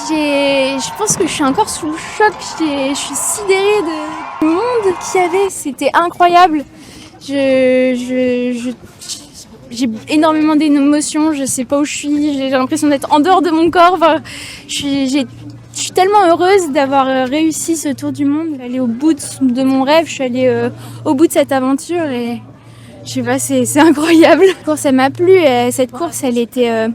Je pense que je suis encore sous le choc. Je suis sidérée du monde qu'il y avait. C'était incroyable. J'ai énormément d'émotions. Je sais pas où je suis. J'ai l'impression d'être en dehors de mon corps. Enfin, je suis tellement heureuse d'avoir réussi ce tour du monde, d'aller au bout de mon rêve. Je suis allée au bout de cette aventure et je sais pas, c'est incroyable. Cette course, elle m'a plu. Cette course, elle était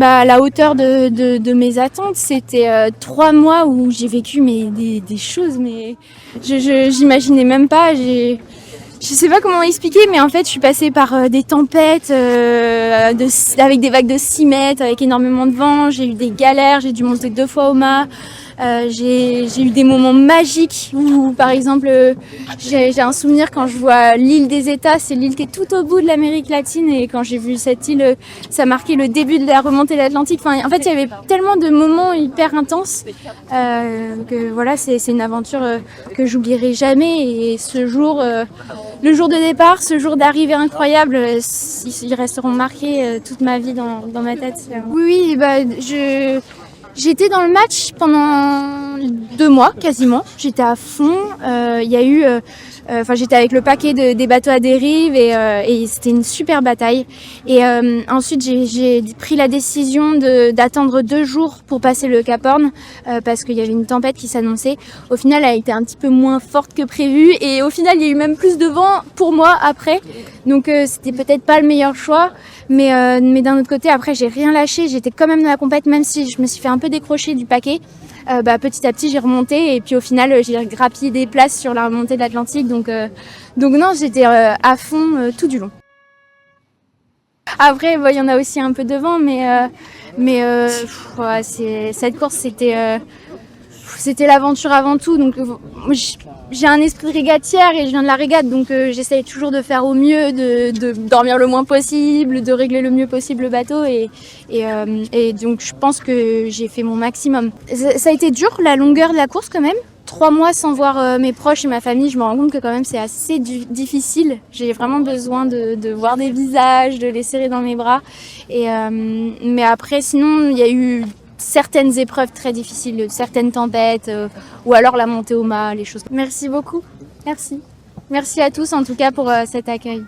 à la hauteur de mes attentes. C'était 3 mois où j'ai vécu des choses, mais j'imaginais même pas. Je sais pas comment expliquer, mais en fait, je suis passée par des tempêtes avec des vagues de 6 mètres, avec énormément de vent. J'ai eu des galères, j'ai dû monter 2 fois au mât. J'ai eu des moments magiques où, par exemple, j'ai un souvenir quand je vois l'île des États, c'est l'île qui est tout au bout de l'Amérique latine, et quand j'ai vu cette île, ça marquait le début de la remontée de l'Atlantique. Enfin, en fait, il y avait tellement de moments hyper intenses que voilà, c'est une aventure que j'oublierai jamais. Et ce jour, le jour de départ, ce jour d'arrivée incroyable, ils resteront marqués toute ma vie dans ma tête. Oui, j'étais dans le match pendant 2 mois quasiment. J'étais à fond. Il y a eu, j'étais avec le paquet des bateaux à dérive et c'était une super bataille. Et ensuite, j'ai pris la décision d'attendre 2 jours pour passer le Cap Horn parce qu'il y avait une tempête qui s'annonçait. Au final, elle a été un petit peu moins forte que prévu et au final, il y a eu même plus de vent pour moi après. Donc, c'était peut-être pas le meilleur choix. Mais d'un autre côté, après, j'ai rien lâché. J'étais quand même dans la compète, même si je me suis fait un peu décrocher du paquet. Petit à petit, j'ai remonté et puis au final, j'ai grappillé des places sur la remontée de l'Atlantique. Donc non, j'étais à fond tout du long. Après, il y en a aussi un peu de vent, cette course, c'était l'aventure avant tout. Donc j'ai un esprit régatière et je viens de la régate, donc j'essaye toujours de faire au mieux, de dormir le moins possible, de régler le mieux possible le bateau et donc je pense que j'ai fait mon maximum. Ça a été dur, la longueur de la course quand même. 3 mois sans voir mes proches et ma famille, je me rends compte que quand même c'est assez difficile. J'ai vraiment besoin de voir des visages, de les serrer dans mes bras. Mais après, sinon, il y a eu certaines épreuves très difficiles, certaines tempêtes, ou alors la montée au mât, les choses. Merci beaucoup. Merci. Merci à tous en tout cas pour cet accueil.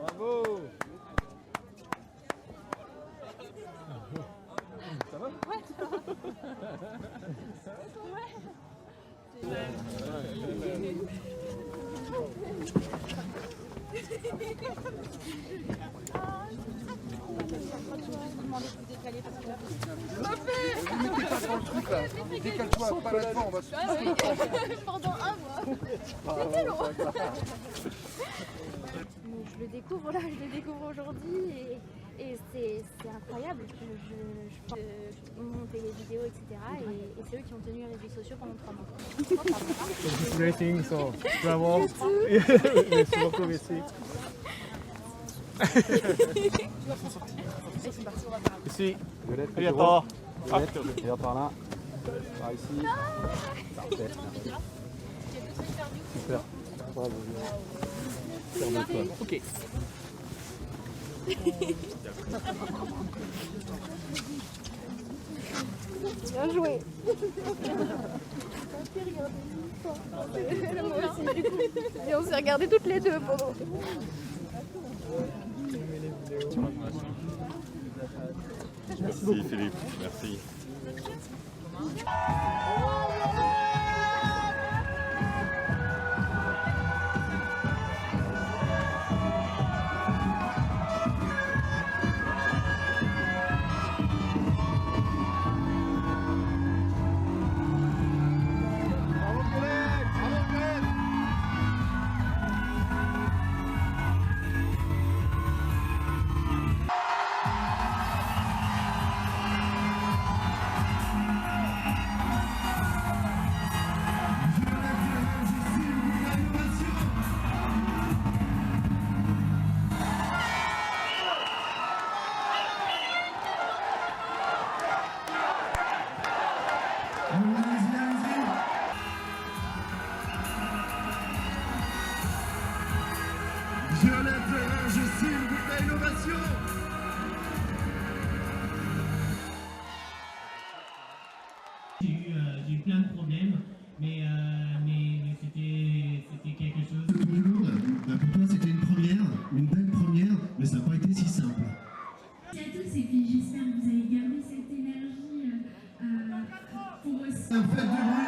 Bravo. Ça va? Décale-toi, pas là-devant, on va se Pendant un mois. C'était long. Je le découvre là, je le découvre aujourd'hui et c'est incroyable. Je montais les vidéos, etc. Et c'est eux qui ont tenu les réseaux sociaux pendant 3 mois. Just racing, so bravo. Merci beaucoup, merci. Ici. Bientôt. Et par là. Par ici. Parfait. Super. Bravo. Ok. Bien joué. Et on s'est regardés toutes les deux pendant. Merci Philippe, merci. Violette je s'il vous plaît, innovation. J'ai eu plein de problèmes, mais c'était quelque chose. Le tour du monde, pour toi c'était une belle première, mais ça n'a pas été si simple. Merci à tous et puis j'espère que vous allez garder cette énergie pour aussi. Faites du bruit.